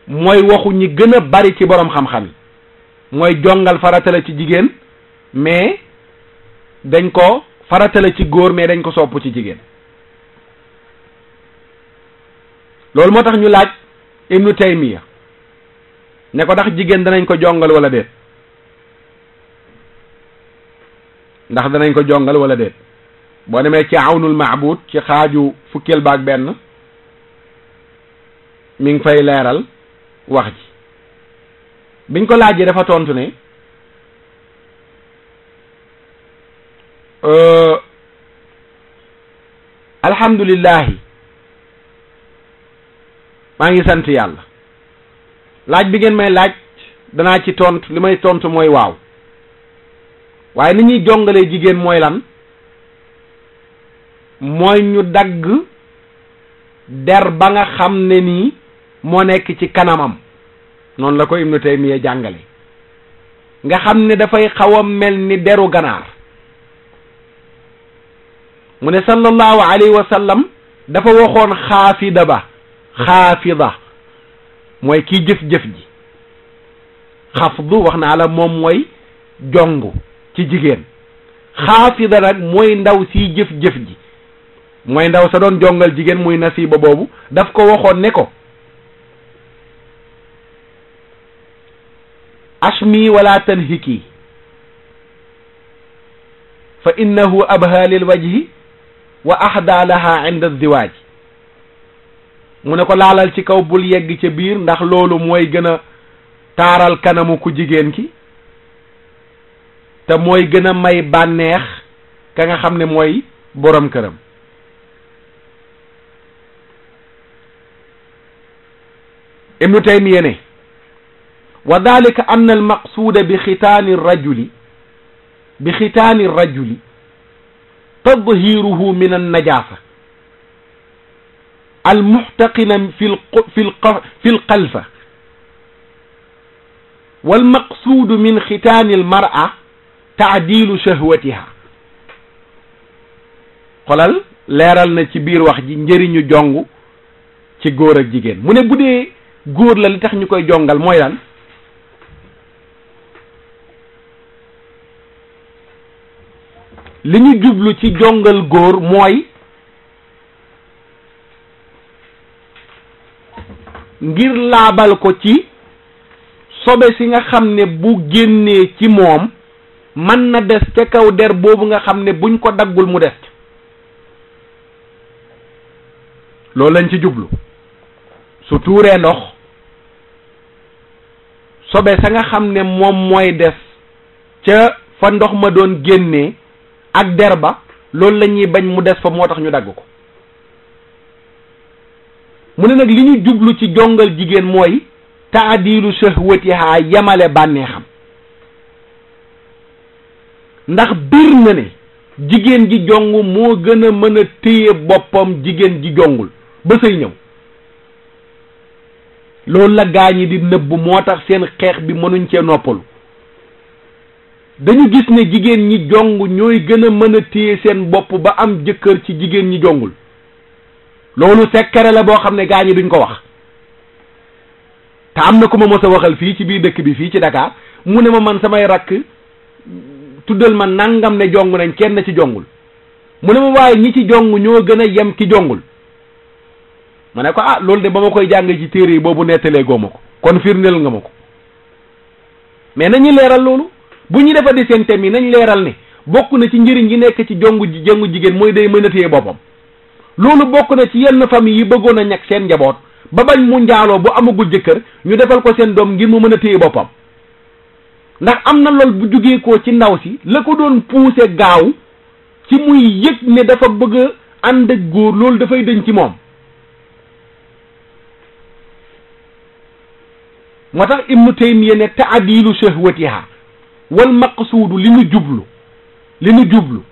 mooy waxu ñi gën a bari ci borom xam-xam yi mooy jongal farata la ci jigéen mais dañ ko farata la ci góor mais dañ ko sopp ci jigéen. loolu moo tax ñu laaj Ibnu Taymiya ne ko ndax jigéen danañ ko jongal wala déet, ndax danañ ko jongal wala déet. boo demee ci Awnul Ma'bud ci xaaju fukkeel baak benn mi ngi fay leeral wax ji. biñ ko laajee dafa tontu ne alhamdulillahi maa ngi sant yàlla, laaj bi ngeen may laaj danaa ci tontu li may tontu mooy waaw, waaye ni ñuy jongalee jigéen mooy lan, mooy ñu dagg der ba nga xam ne nii moo nekk ci kanamam, noonu la ko Ibnu Taymiya jàngale, nga xam ne dafay xaw a mel ni deru ganaar. mu ne sallallahu alayhi wa sallam dafa waxoon xaafida ba, xaafida mooy kii jëf-jëf ji, xafdu wax naa la moom mooy jongu ci jigéen, xaafida nag mooy ndaw si jëf-jëf ji, mooy ndaw sa doon jongal jigéen muy nasiba boobu. daf ko waxoon ne ko ashmi wala tanhiki fa innahu abha lil wajhi wa ahda laha inda ziwaaj. mu ne ko laalal ci kaw bul yegg ca biir ndax loolu mooy gën a taaral kanamu ku jigéen ki te mooy gën a may bànneex ka nga xam ne mooy borom këram. Ibnu Taymiya ne wa dalika ann almaqsuuda bi xitaani rajuli tadhiruhu min annajaasa almuxtaqina fi lqalfa walmaqsuudu min xitaani almar'a taadilu shahwatiha. xolal leeral na ci biir wax ji njëriñu jong ci góor ak jigéen. mu ne bu dee góor la li tax ñu koy jongal mooy lan, li ñu jublu ci jongal góor mooy ngir laabal ko ci sobe si nga xam ne bu génnee ci moom mën na des ca kaw der boobu nga xam ne buñ ko daggul mu des. loolu lañ ci jublu. su tuuree ndox sobe sa nga xam ne moom mooy des ca fa ndox ma doon génnee ak der ba, loolu la ñuy bañ mu des fa, moo tax ñu dagg ko. mu ne nag li ñu jublu ci jongal jigéen mooy taadilu shahwatiha, yamale bànneexam. ndax bir na ne jigéen ji jong moo gën a mën a téye boppam jigéen ji jongul ba say ñëw. loolu la gaañi di nëbb, moo tax seen xeex bi mënuñ cee noppalu. dañu gis ne jigéen ñi jong ñooy gën a mën a téye seen bopp ba am jëkkër ci jigéen ñi jongul. loolu sekkare la boo xam ne gaañi duñ ko wax. te am na ku ma mos a waxal fii ci biir dëkk bi fii ci Dakar, mu ne ma man samay rakk tuddal ma nangam ne jong nañ, kenn ci jongul. mu ne ma waaye ñi ci jong ñoo gën a yem ki jongul. ma ne ko ah loolu de ba ma koy jàng ci téere yi boobu nettalee góoma ko, kon firndeel nga ma ko. mais nañu leeral loolu bu ñu defa di seen thème yi nañ leeral ne bokk na ci njëriñ gi nekk ci jongu jigéen mooy day mën a téye boppam. loolu bokk na ci yenn famille yi bëggoon a ñàkk seen njaboot ba bañ mu njaaloo bu amagul jëkkër ñu defal ko seen doom ngir mu mën a téye boppam. ndax am na lool bu jógee ko ci ndaw si la ko doon pousser gaaw ci muy yëg ne dafa bëgg a ànd ak góor, loolu dafay dëñ ci moom. moo tax Ibnu Taymiya ne taadilu shahwatiha wal maqsuudu li ñu jublu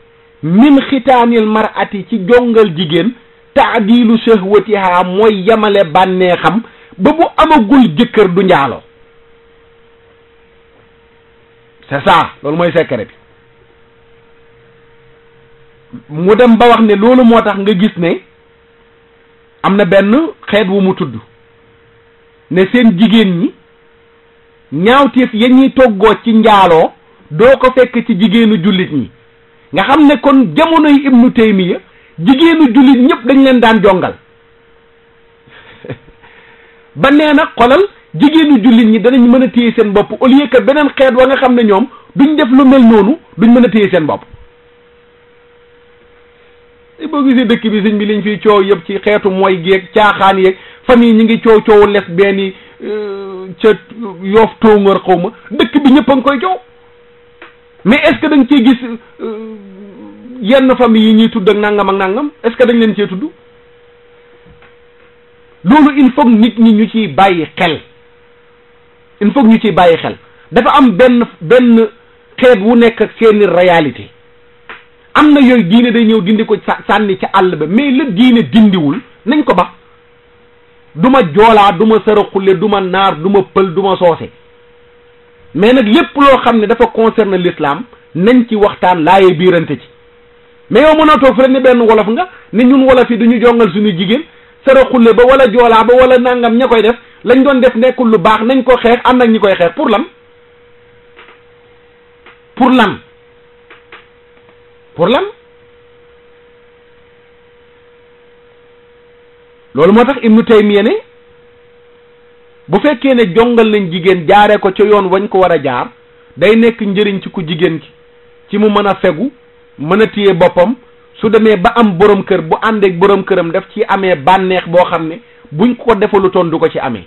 min xitaanil mar'ati ci jongal jigéen taadilu shahwatiha mooy yamale bànneexam ba bu amagul jëkkër du njaaloo. c'est ça, loolu mooy secret bi. mu dem ba wax ne loolu moo tax nga gis ne am na benn xeet wu mu tudd ne seen jigéen ñi ñaawteef ya ñuy toggoo ci njaaloo doo ko fekk ci jigéenu jullit ñi nga xam ne kon jamonoy Ibnu Taymiya jigéenu jullit ñëpp dañ leen daan jongal ba nee na xolal jigéenu jullit ñi danañ mën a téye seen bopp au lieu que beneen xeet wa nga xam ne ñoom duñ def lu mel noonu duñ mën a téye seen bopp. boo gisee dëkk bi sëñ bi liñ fiy coow yëpp ci xeetu mooy geeg caaxaan yeeg famille ñi ngi coowu lesbiennes yi ca Yoof Tóngoor xaw ma dëkk bi ñëpp a ngi koy coow mais est-ce que dañ ciy gis yenn famille yi ñuy tudd ak nangam est-ce que dañ leen cee tudd loolu il faut nit ñi ñu ciy bàyyi xel il faut ñu ciy bàyyi xel dafa am benn xeet wu nekk ak seeni réalité am na yooyu diine day ñëw dindi ko sànni ca àll ba mais la diine dindiwul nañ ko ba du ma joolaa du ma saraxule du ma naar du ma pël du ma soose mais nag lépp loo xam ne dafa concerne l'islam nañ ci waxtaan laaye biirante ci mais yow mën a toog fi rek ne benn wolof nga ne ñun wolof yi duñu jongal suñu jigéen saraxule ba wala joolaa ba wala nangam ña koy def lañ doon def nekkul lu baax nañ ko xeex am nag ñi koy xeex pour lan loolu moo tax Ibnu Taymiya ne bu fekkee ne jongal nañ jigéen jaaree ko ca yoon wañ ko war a jaar day nekk njëriñ ci ku jigéen ki ci mu mën a fegu mën a téye boppam su demee ba am borom kër bu àndeek borom këram daf ci amee bànneex boo xam ne buñ ko defalu toon du ko ci amee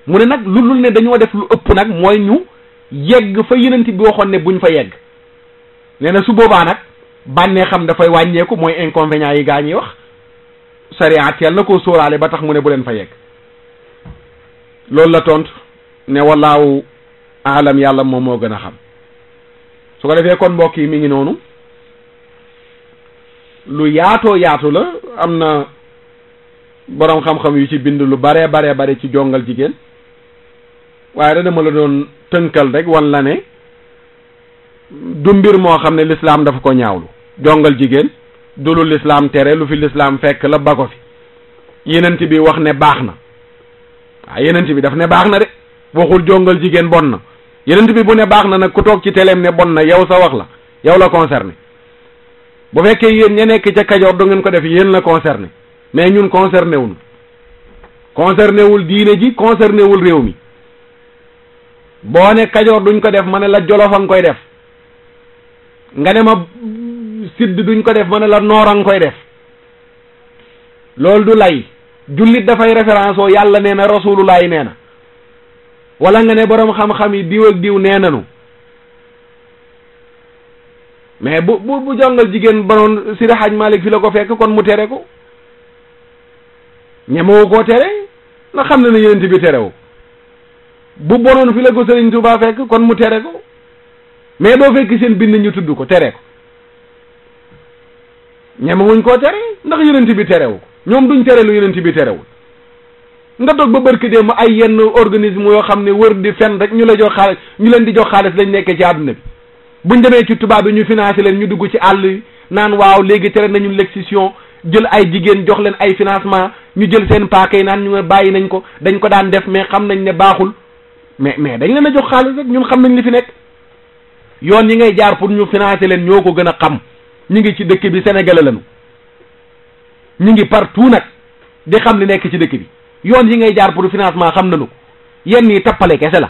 mu ne nag lu ne dañoo def lu ëpp nag mooy ñu yegg fa Yonent bi waxoon ne buñ fa yegg nee na su boobaa nag bànneexam dafay wàññeeku mooy inconvénients yi gaa ñuy wax sariya teel na koo sóoraale ba tax mu ne bu leen fa yegg loolu la tontu ne wallaahu aalam yàlla moom moo gën a xam su ko defee kon mbokk yi mi ngi noonu lu yaatoo yaatu la am na boroom xam-xam yu ci bind lu bare ci jongal jigéen waaye da dama la doon tënkal rek wan la ne du mbir moo xam ne lislaam dafa ko ñaawlu jongal jigéen du lu lislaam tere lu fi lislaam fekk la ba ko fi yenent bi wax ne baax na waaw yenent bi daf ne baax na de waxul jongal jigéen bon na yenent bi bu ne baax na nag ku toog ci teleem ne bon na yow sa wax la yow la concerné bu fekkee yéen ña nekk ca Kajoor du ngeen ko def yéen la concerné mais ñun concerné wul diine ji concerné wul réew mi boo ne Kajoor duñ ko def ma ne la Jolof a nga koy def nga ne ma sidd duñ ko def ma ne la noor a nga koy def loolu du lay jullit dafay référence oo yàlla nee na rasulullah nee na wala nga ne borom xam-xam yi diw ak diw nee nanu mais bu jongal jigéen banoon Sidi Hadj Malick fi la ko fekk kon mu tere ko ñemewu koo tere na xam ne na Yonent bi terewu bu bonoon fi la ko Sëriñ Tuubaa fekk kon mu tere ko mais doo fekk seen bind ñu tudd ko tere ko ñemewuñ koo tere ndax Yonent bi terewu ko ñoom duñ tere lu Yonent bi terewul nga toog ba barki démb ay yenn organisme yoo xam ne wër di fen rek ñu la jox xaalis ñu leen di jox xaalis lañ nekkee ci àdduna bi buñ demee ci tubaab bi ñu financé leen ñu dugg ci àll naan waaw léegi tere nañu l'excision jël ay jigéen jox leen ay financement ñu jël seen paaka yi naan ñu bàyyi nañ ko dañ ko daan def mais xam nañ ne baaxul mais dañ leen a jox xaalis rek ñun xam nañ li fi nekk yoon yi ngay jaar pour ñu financer leen ñoo ko gën a xam ñu ngi ci dëkk bi Sénégalais lañu ñu ngi partout nag di xam li nekk ci dëkk bi yoon yi ngay jaar pour financement xam nañu ko yenn yi tappale kese la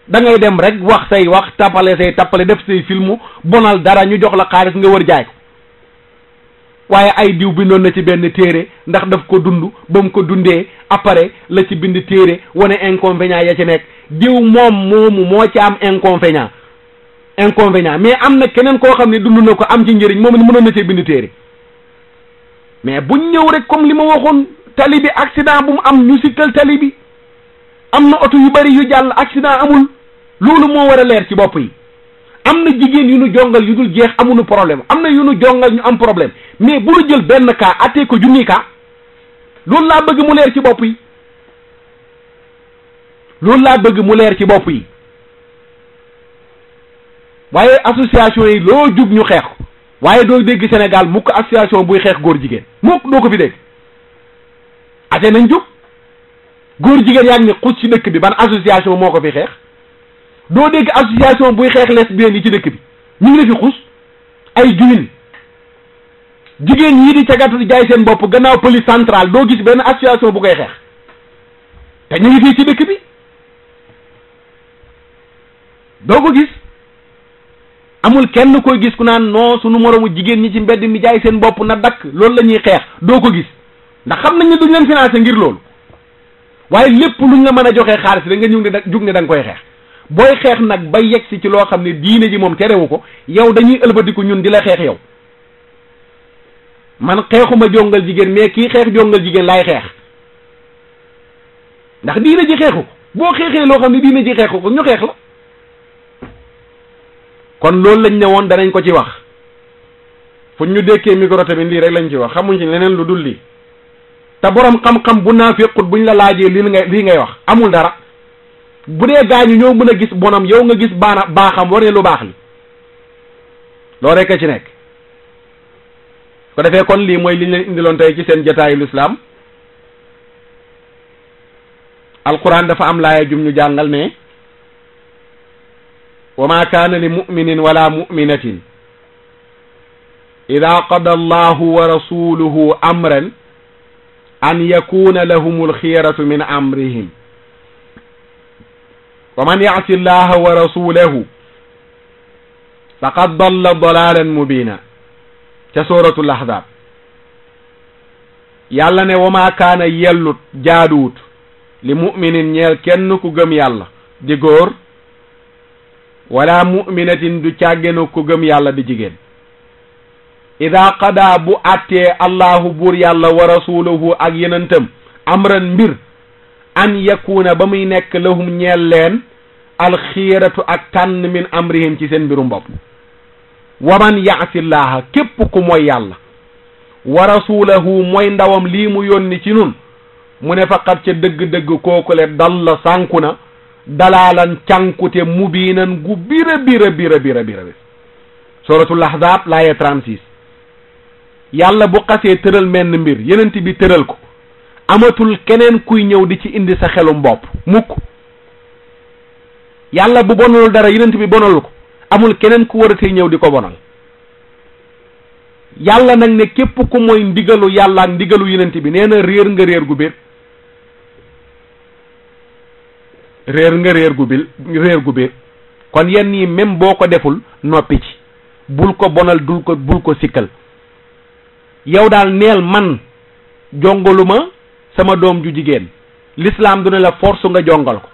da ngay dem rek wax say wax tappale say tappale def say filmu bonal dara ñu jox la xaalis nga wër jaay ko waaye ay diw bindoon na ci benn téere ndax daf ko dund ba mu ko dundee après la ci bind téere wane inconvénient ya ci nekk diw moomu moo ci am inconvénient mais am na keneen koo xam ne dund na ko am ci njëriñ moom mënoon na cee bind téere mais buñ ñëw rek comme li ma waxoon tali bi accident bu mu am ñu sikkal tali bi am na oto yu bari yu jàll accident amul loolu moo war a leer ci bopp yi am na jigéen yu nu jongal yu dul jeex amuñu problème am na yu nu jongal ñu am problème mais bu nu jël benn cas attee ko junni cas loolu laa bëgg mu leer ci bopp yi waaye association yi loo jug ñu xeex ko waaye doo dégg Sénégal mukk association buy xeex góor jigéen mukk doo ko fi dégg ate nañ jóg góor jigéen yaa ngi ne xus ci dëkk bi ban association moo ko fi xeex doo dégg association buy xeex lesbiennes yi ci dëkk bi ñu ngi la fi xus ay juin jigéen ñii di cagatu di jaay seen bopp gannaaw police centrale doo gis benn association bu koy xeex te ñu ngi fii ci dëkk bi doo ko gis amul kenn koy gis ku naan non sunu moromu jigéen ñi ci mbedd mi jaay seen bopp na dakk loolu la ñuy xeex doo ko gis ndax xam nañ ne duñ leen financé ngir loolu waaye lépp luñ la mën a joxee xaalis rek nga ñëw ne jug ne da nga koy xeex booy xeex nag ba yegg si ci loo xam ne diine ji moom terewu ko yow dañuy ëlbatiku ñun di la xeex yow man xeexuma jongal jigéen mais kii xeex jongal jigéen laay xeex ndax diine ji xeexu ko boo xeexee loo xam ne diine ji xeexu ko ñu xeex la kon loolu lañ ne woon danañ ko ci wax fu ñu dékkee micro tamit lii rek lañ ci wax xamuñ ci leneen lu dul lii te borom xam-xam bu naafiqut buñ la laajee lii ngay wax amul dara bu dee gaañu ñoo mën a gis bonam yow nga gis baaxam war ne lu baax li loolu rek a ci nekk ko defee kon lii mooy liñ leen indiloon tey ci seen jataayu lislaam alquran dafa am laaya jum ñu jàngal ne wa ma kaana li muminin wala muminatin ida qada allahu wa rasuluhu amran an yakuna lahum alxiyaratu min amrihim wa man ya'si allaha wa rasulahu faqad dalla dalalan mubina ca suratul ahzab yàlla ne wa ma kaana yellut jaaduwut li muminin ñeel kenn ku gëm yàlla di góor wala muminatin du càggenu ku gëm yàlla di jigéen ida qada bu attee allahu buur yàlla wa rasuluhu ak yenentam amran mbir an yakuna ba muy nekk lahum ñeel leen alxiiratu ak tànn min amrihim ci seen mbirum bopp wa man yaasillaha képp ku mooy yàlla wa rasulahu mooy ndawam lii mu yónni ci nun mu ne faqat ca dëgg-dëgg kookule dalla sànku na dalaalan cànkute mubiinan gu bira suratul ahzab laaya 36 yàlla bu xasee tëral menn mbir yenent bi tëral ko amatul keneen kuy ñëw di ci indi sa xelum bopp mukk yàlla bu bonalul dara yenent bi bonalul ko amul keneen ku waratee ñëw di ko bonal yàlla nag ne képp ku mooy ndigalu yàlla ak ndigalu yenent bi nee na réer nga réer gu biir réer gu biir kon yenn yi même boo ko deful noppi ci bul ko bonal bul ko sikkal yow daal neel man jongaluma sama doom ju jigéen l'islam du ne la force nga jongal ko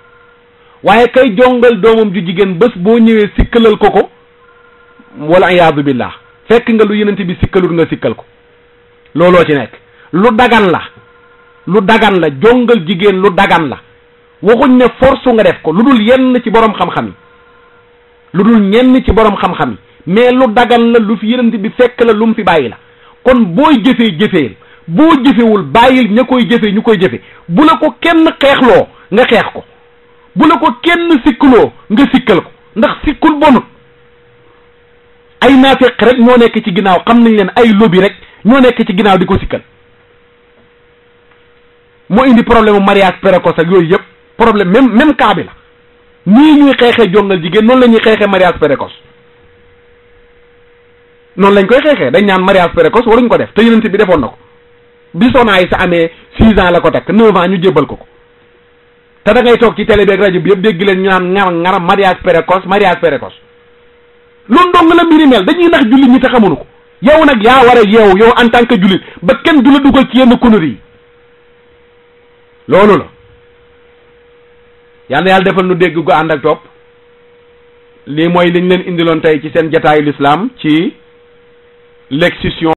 waaye kay jongal doomam ju jigéen bés boo ñëwee sikkalal ko wala iyaadu billah fekk nga lu yenent bi sikkalul nga sikkal ko looloo ci nekk lu dagan la jongal jigéen lu dagan la waxuñ ne force nga def ko lu dul yenn ci borom xam-xam yi lu dul ñenn ci borom xam-xam yi mais lu dagan la lu fi yenent bi fekk la lu mu fi bàyyi la kon booy jëfeel boo jëfewul bàyyil ña koy jëfe ñu koy jëfe bu la ko kenn xeexloo nga xeex ko bu la ko kenn sikkaloo nga sikkal ko ndax sikkul bonut ay naafeq rek ñoo nekk ci ginnaaw xam nañ leen ay lobby rek ñoo nekk ci ginnaaw di ko sikkal moo indi problème mariage précoce ak yooyu yëpp problème même cas bi la nii ñuy xeexee jongal jigéen noonu la ñuy xeexee mariage précoce noonu lañ koy xeexee dañ ñaan mariage précoce waruñ ko def te yenent bi defoon na ko bi Soxna Aysa amee 6 ans la ko takk 9 ans ñu jébbal ko te da ngay toog ci télé bi ak rajo bi yëpp dégg leen ñu naan ngar mariage précoce loolu dong la mbiri mel dañuy nax jullit ñi te xamuñu ko yow nag yaa war a yeewu yow en tant que jullit ba kenn du la dugal ci yenn conneries yi loolu la yal na yàlla defal nu dégg gu ànd ak topp lii mooy liñ leen indiloon tey ci seen jataayu l'islam ci l'excision